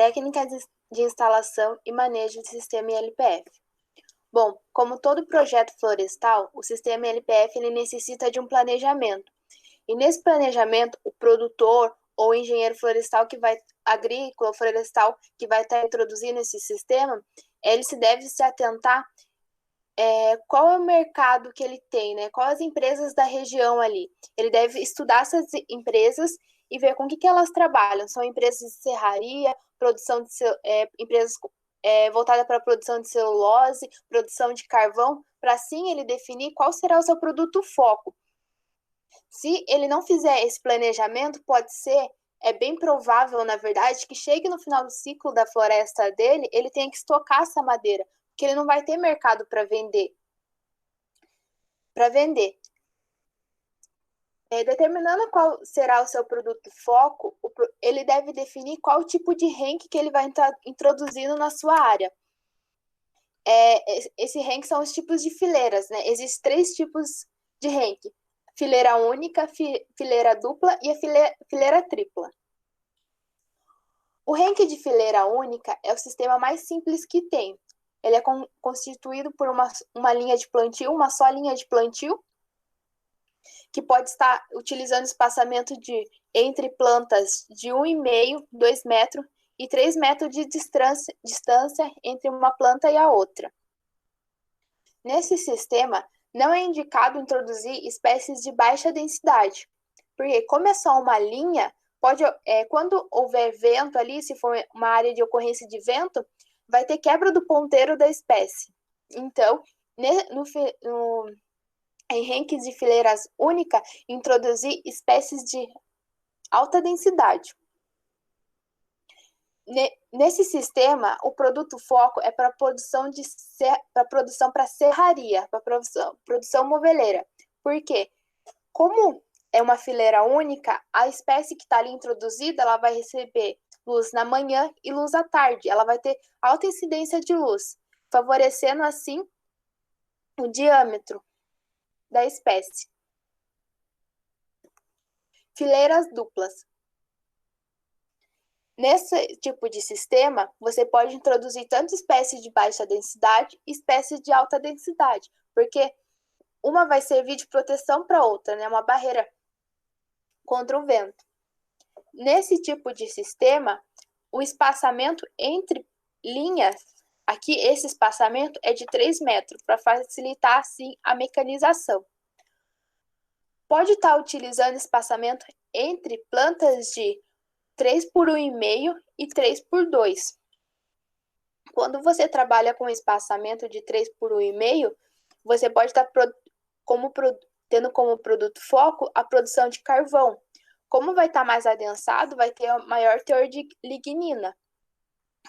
Técnicas de instalação e manejo do sistema ILPF. Bom, como todo projeto florestal, o sistema ILPF ele necessita de um planejamento. E nesse planejamento, o produtor ou o engenheiro florestal agrícola ou florestal que vai estar introduzindo esse sistema, ele deve se atentar qual é o mercado que ele tem, né? Quais as empresas da região ali. Ele deve estudar essas empresas e ver com o que elas trabalham. São empresas de serraria, produção de empresas voltadas para a produção de celulose, produção de carvão, para assim ele definir qual será o seu produto foco. Se ele não fizer esse planejamento, é bem provável, na verdade, que chegue no final do ciclo da floresta dele, ele tenha que estocar essa madeira, porque ele não vai ter mercado para vender. Determinando qual será o seu produto foco, ele deve definir qual tipo de rank que ele vai estar introduzindo na sua área. Esse rank são os tipos de fileiras, né? Existem 3 tipos de rank: fileira única, fileira dupla e a fileira tripla. O rank de fileira única é o sistema mais simples que tem. Ele é constituído por uma linha de plantio, uma só linha de plantio, que pode estar utilizando espaçamento entre plantas de 1,5, 2 metros e 3 metros de distância entre uma planta e a outra. Nesse sistema, não é indicado introduzir espécies de baixa densidade, porque como é só uma linha, quando houver vento ali, se for uma área de ocorrência de vento, vai ter quebra do ponteiro da espécie. Então, em ranks de fileiras única, introduzir espécies de alta densidade. Nesse sistema, o produto foco é para produção para serraria, para produção moveleira. Por quê? Como é uma fileira única, a espécie que está ali introduzida, ela vai receber luz na manhã e luz à tarde. Ela vai ter alta incidência de luz, favorecendo assim o diâmetro da espécie. Fileiras duplas. Nesse tipo de sistema, você pode introduzir tanto espécies de baixa densidade e espécies de alta densidade, porque uma vai servir de proteção para a outra, né? Uma barreira contra o vento. Nesse tipo de sistema, o espaçamento entre linhas, aqui esse espaçamento é de 3 metros, para facilitar assim a mecanização. Pode estar utilizando espaçamento entre plantas de 3 por 1,5 e 3 por 2. Quando você trabalha com espaçamento de 3 por 1,5, você pode estar tendo como produto foco a produção de carvão. Como vai estar mais adensado, vai ter maior teor de lignina,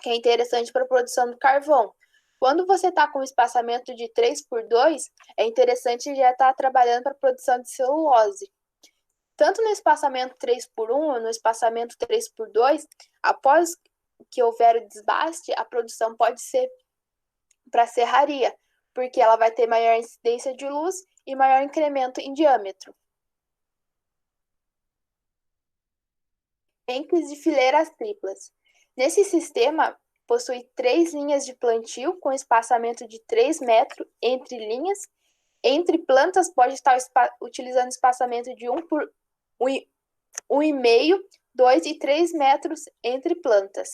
que é interessante para a produção do carvão. Quando você está com espaçamento de 3 por 2, é interessante já estar trabalhando para a produção de celulose. Tanto no espaçamento 3 por 1 ou no espaçamento 3 por 2, após que houver o desbaste, a produção pode ser para serraria, porque ela vai ter maior incidência de luz e maior incremento em diâmetro. Ranks de fileiras triplas. Nesse sistema, possui 3 linhas de plantio com espaçamento de 3 metros entre linhas. Entre plantas, pode estar utilizando espaçamento de 1,5, 2 e 3 metros entre plantas.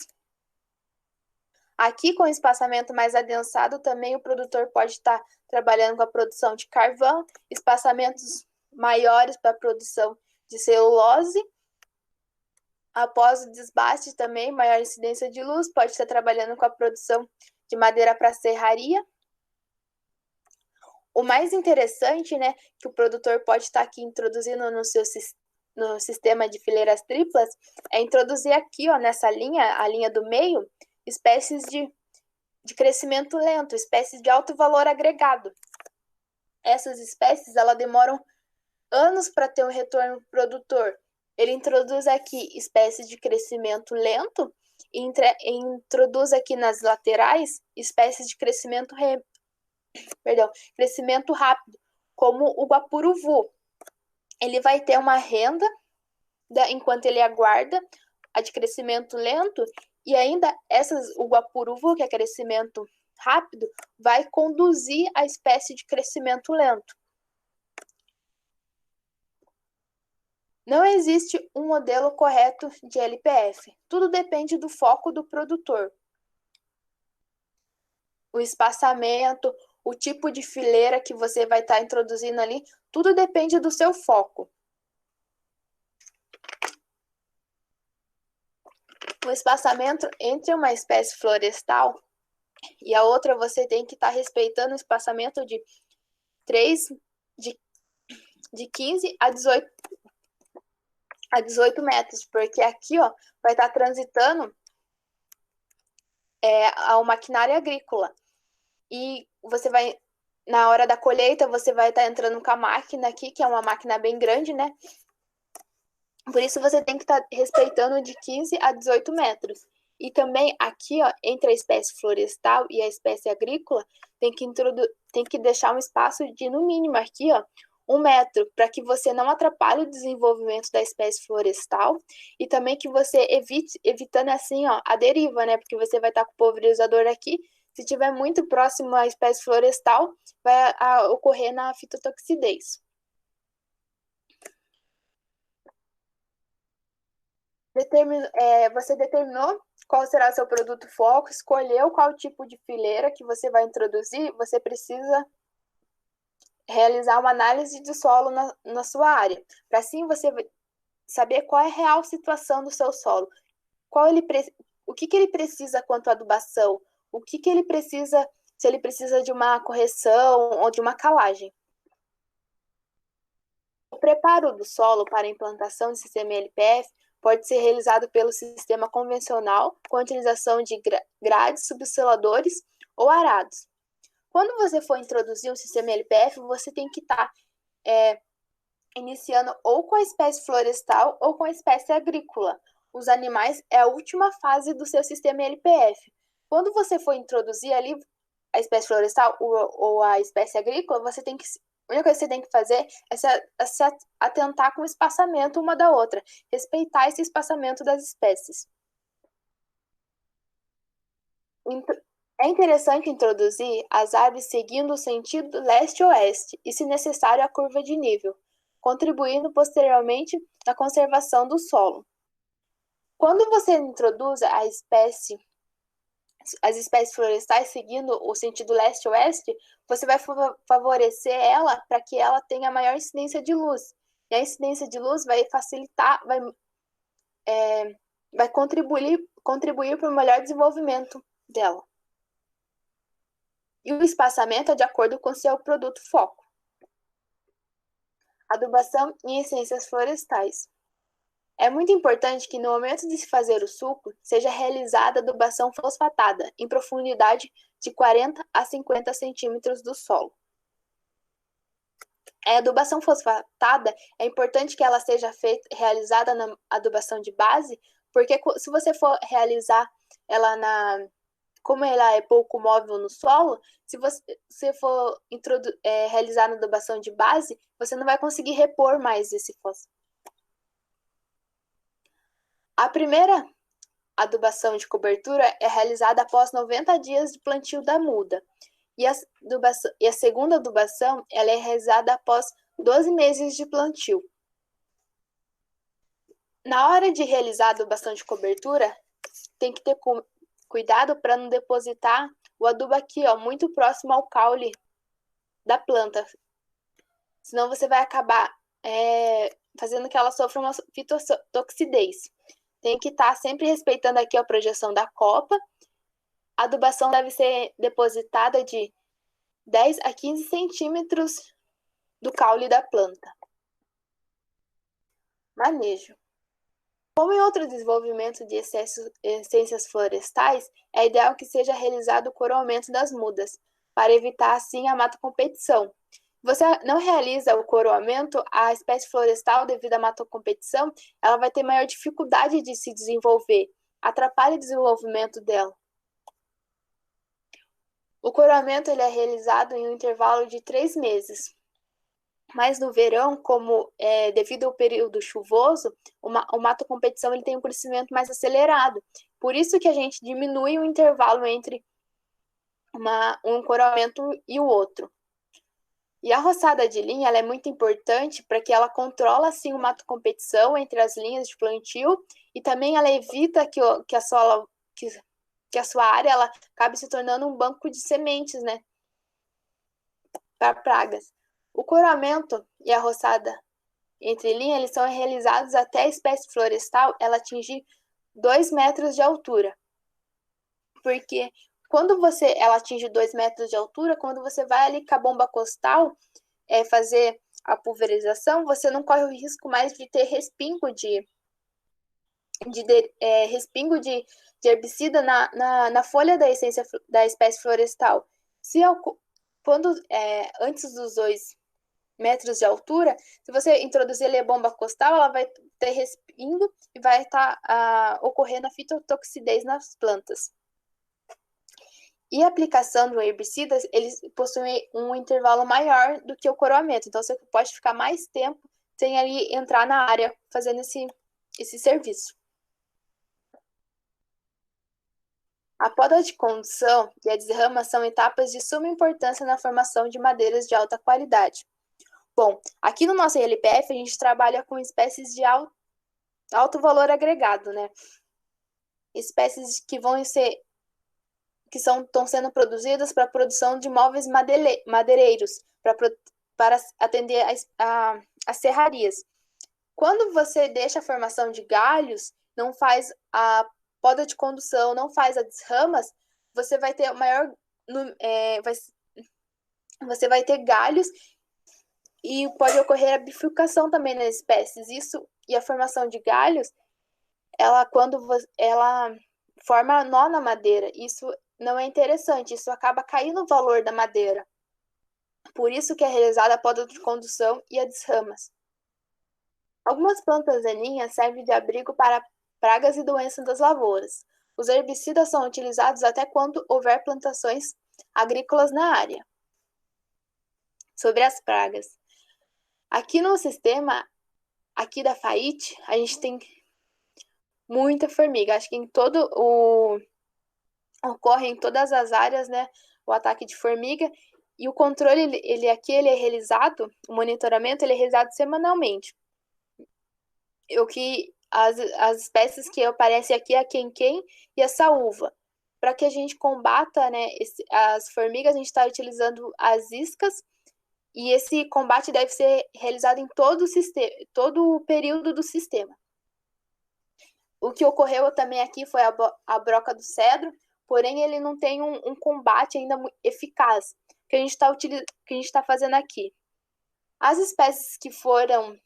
Aqui, com espaçamento mais adensado, também o produtor pode estar trabalhando com a produção de carvão, espaçamentos maiores para a produção de celulose. Após o desbaste também, maior incidência de luz, pode estar trabalhando com a produção de madeira para serraria. O mais interessante, né, que o produtor pode estar aqui introduzindo no sistema de fileiras triplas, é introduzir aqui, ó, nessa linha, a linha do meio, espécies de crescimento lento, espécies de alto valor agregado. Essas espécies, elas demoram anos para ter um retorno produtor. Ele introduz aqui espécies de crescimento lento e introduz aqui nas laterais espécies de crescimento rápido, como o guapuruvu. Ele vai ter uma renda enquanto ele aguarda a de crescimento lento E ainda o guapuruvu, que é crescimento rápido, vai conduzir a espécie de crescimento lento. Não existe um modelo correto de LPF. Tudo depende do foco do produtor. O espaçamento, o tipo de fileira que você vai estar introduzindo ali, tudo depende do seu foco. O espaçamento entre uma espécie florestal e a outra, você tem que estar respeitando o espaçamento de 15 a 18 metros, porque aqui vai estar transitando a maquinária agrícola. E você vai, na hora da colheita, você vai estar entrando com a máquina aqui, que é uma máquina bem grande, né? Por isso você tem que estar respeitando de 15 a 18 metros. E também aqui, entre a espécie florestal e a espécie agrícola, tem que deixar um espaço de, no mínimo, aqui, 1 metro, para que você não atrapalhe o desenvolvimento da espécie florestal e também que você evitando assim, a deriva, né? Porque você vai estar com o pulverizador aqui. Se estiver muito próximo à espécie florestal, vai ocorrer na fitotoxidez. Você determinou qual será o seu produto foco, escolheu qual tipo de fileira que você vai introduzir, você precisa realizar uma análise de solo na sua área, para assim você saber qual é a real situação do seu solo, o que ele precisa quanto à adubação, o que ele precisa, se ele precisa de uma correção ou de uma calagem. O preparo do solo para a implantação do sistema LPF pode ser realizado pelo sistema convencional, com a utilização de grades, subsoladores ou arados. Quando você for introduzir o sistema LPF, você tem que estar iniciando ou com a espécie florestal ou com a espécie agrícola. Os animais é a última fase do seu sistema LPF. Quando você for introduzir ali a espécie florestal ou a espécie agrícola, a única coisa que você tem que fazer é se atentar com o espaçamento uma da outra, respeitar esse espaçamento das espécies. É interessante introduzir as árvores seguindo o sentido leste-oeste e, se necessário, a curva de nível, contribuindo posteriormente na conservação do solo. Quando você introduz as espécies florestais seguindo o sentido leste-oeste, você vai favorecer ela para que ela tenha maior incidência de luz. E a incidência de luz vai facilitar, vai contribuir para o melhor desenvolvimento dela. E o espaçamento é de acordo com seu produto foco. Adubação em essências florestais. É muito importante que no momento de se fazer o suco, seja realizada adubação fosfatada em profundidade de 40 a 50 centímetros do solo. A adubação fosfatada é importante que ela seja realizada na adubação de base, porque se você for realizar ela como ela é pouco móvel no solo, se você for realizar na adubação de base, você não vai conseguir repor mais esse fósforo. A primeira adubação de cobertura é realizada após 90 dias de plantio da muda. E a segunda adubação ela é realizada após 12 meses de plantio. Na hora de realizar a adubação de cobertura, tem que ter cuidado para não depositar o adubo aqui, muito próximo ao caule da planta. Senão você vai acabar fazendo que ela sofra uma fitotoxidez. Tem que estar sempre respeitando aqui a projeção da copa. A adubação deve ser depositada de 10 a 15 centímetros do caule da planta. Manejo. Como em outro desenvolvimento de essências florestais, é ideal que seja realizado o coroamento das mudas, para evitar assim a matocompetição. Você não realiza o coroamento, a espécie florestal, devido à matocompetição, ela vai ter maior dificuldade de se desenvolver, atrapalha o desenvolvimento dela. O coroamento ele é realizado em um intervalo de 3 meses. Mas no verão, devido ao período chuvoso, o matocompetição ele tem um crescimento mais acelerado. Por isso que a gente diminui o intervalo entre um coroamento e o outro. E a roçada de linha ela é muito importante para que ela controla assim, uma competição entre as linhas de plantio e também ela evita que a sua área ela acabe se tornando um banco de sementes, né, para pragas. O coroamento e a roçada entre linha eles são realizados até a espécie florestal ela atingir 2 metros de altura. Porque quando ela atinge 2 metros de altura, quando você vai ali com a bomba costal fazer a pulverização, você não corre o risco mais de ter respingo de herbicida na folha da essência da espécie florestal. Antes dos 2 metros de altura, se você introduzir ali a bomba costal, ela vai ter respingo e vai estar ocorrendo a fitotoxidez nas plantas. E a aplicação do herbicida, eles possuem um intervalo maior do que o coroamento. Então, você pode ficar mais tempo sem ali entrar na área fazendo esse serviço. A poda de condução e a desrama são etapas de suma importância na formação de madeiras de alta qualidade. Bom, aqui no nosso LPF, a gente trabalha com espécies de alto valor agregado, né? Espécies que estão sendo produzidas para a produção de móveis madeireiros, para atender as serrarias. Quando você deixa a formação de galhos, não faz a poda de condução, não faz as desramas, você vai ter você vai ter galhos e pode ocorrer a bifurcação também nas espécies. Isso e a formação de galhos, ela forma nó na madeira. Isso não é interessante, isso acaba caindo o valor da madeira. Por isso que é realizada a poda de condução e as desramas. Algumas plantas daninhas servem de abrigo para pragas e doenças das lavouras. Os herbicidas são utilizados até quando houver plantações agrícolas na área. Sobre as pragas. Aqui no sistema, aqui da FAIT, a gente tem muita formiga. Acho que ocorre em todas as áreas, né, o ataque de formiga. E o controle, ele é realizado, o monitoramento, ele é realizado semanalmente. As espécies que aparecem aqui é a quem-quem e a saúva. Para que a gente combata, né, as formigas, a gente está utilizando as iscas e esse combate deve ser realizado em todo o período do sistema. O que ocorreu também aqui foi a broca do cedro, porém ele não tem um combate ainda eficaz que a gente está fazendo aqui. As espécies que foram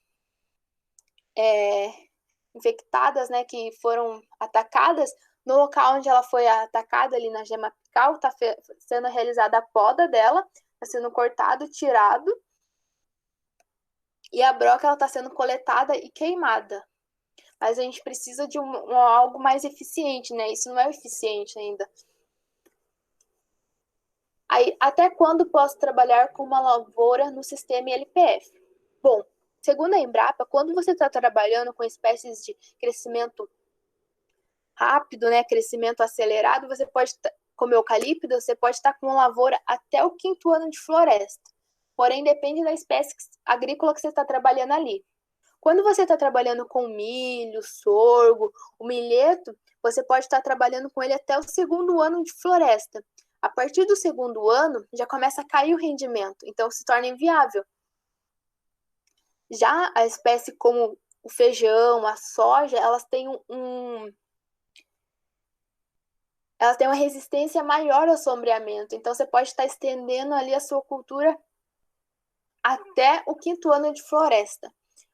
infectadas, né, que foram atacadas, no local onde ela foi atacada, ali na gema apical, está sendo realizada a poda dela, está sendo cortado, tirado, e a broca está sendo coletada e queimada. Mas a gente precisa de algo mais eficiente, né? Isso não é eficiente ainda. Aí, até quando posso trabalhar com uma lavoura no sistema LPF? Bom, segundo a Embrapa, quando você está trabalhando com espécies de crescimento rápido, né, crescimento acelerado, você pode, como eucalipto, você pode estar com uma lavoura até o 5º ano de floresta. Porém, depende da espécie agrícola que você está trabalhando ali. Quando você está trabalhando com milho, sorgo, o milheto, você pode estar trabalhando com ele até o 2º ano de floresta. A partir do 2º ano, já começa a cair o rendimento, então se torna inviável. Já a espécie como o feijão, a soja, elas têm uma resistência maior ao sombreamento. Então, você pode estar estendendo ali a sua cultura até o 5º ano de floresta.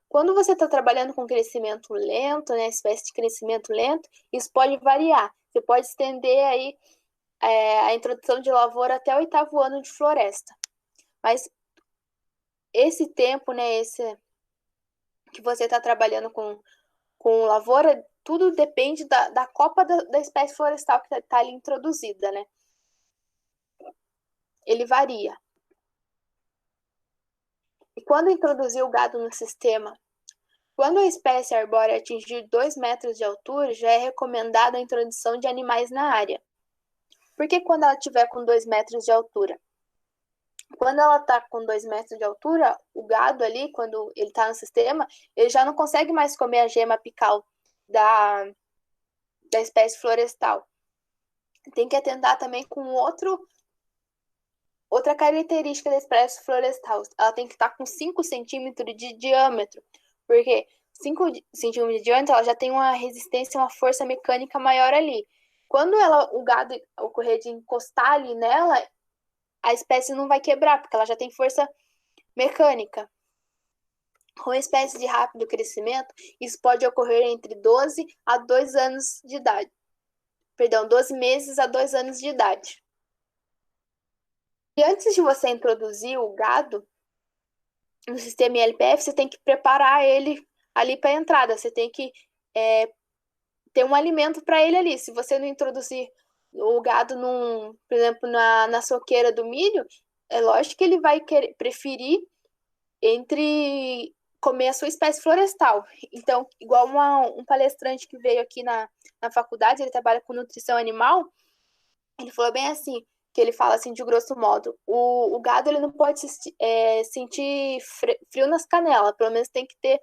Quando você está trabalhando com crescimento lento, né, espécie de crescimento lento, isso pode variar. Você pode estender aí a introdução de lavoura até o 8º ano de floresta. Mas esse tempo, né, esse que você está trabalhando com lavoura, tudo depende da copa da espécie florestal que está ali introduzida, né? Ele varia. E quando introduzir o gado no sistema, Quando a espécie arbórea atingir 2 metros de altura, já é recomendada a introdução de animais na área. Por que quando ela estiver com 2 metros de altura? Quando ela está com 2 metros de altura, o gado ali, quando ele está no sistema, ele já não consegue mais comer a gema apical da espécie florestal. Tem que atentar também com outra característica da espécie florestal. Ela tem que estar com 5 centímetros de diâmetro, porque 5 centímetros de diâmetro ela já tem uma resistência, uma força mecânica maior ali. Quando o gado ocorrer de encostar ali nela, a espécie não vai quebrar, porque ela já tem força mecânica. Com espécie de rápido crescimento, isso pode ocorrer entre 12 a 2 anos de idade. Perdão, 12 meses a 2 anos de idade. E antes de você introduzir o gado no sistema ILPF, você tem que preparar ele ali para a entrada. Você tem que ter um alimento para ele ali. Se você não introduzir o gado, por exemplo, na soqueira do milho, é lógico que ele vai preferir entre comer a sua espécie florestal. Então, igual um palestrante que veio aqui na faculdade, ele trabalha com nutrição animal, ele falou bem assim, que ele fala assim, de grosso modo, o gado ele não pode sentir frio nas canelas, pelo menos tem que ter,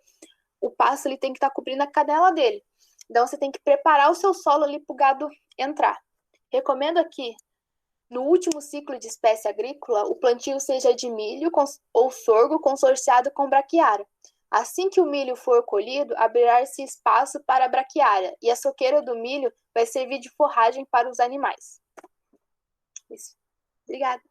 o pasto ele tem que estar cobrindo a canela dele. Então, você tem que preparar o seu solo ali para o gado entrar. Recomendo aqui, no último ciclo de espécie agrícola, o plantio seja de milho ou sorgo consorciado com braquiária. Assim que o milho for colhido, abrirá-se espaço para a braquiária, e a soqueira do milho vai servir de forragem para os animais. Isso. Obrigada.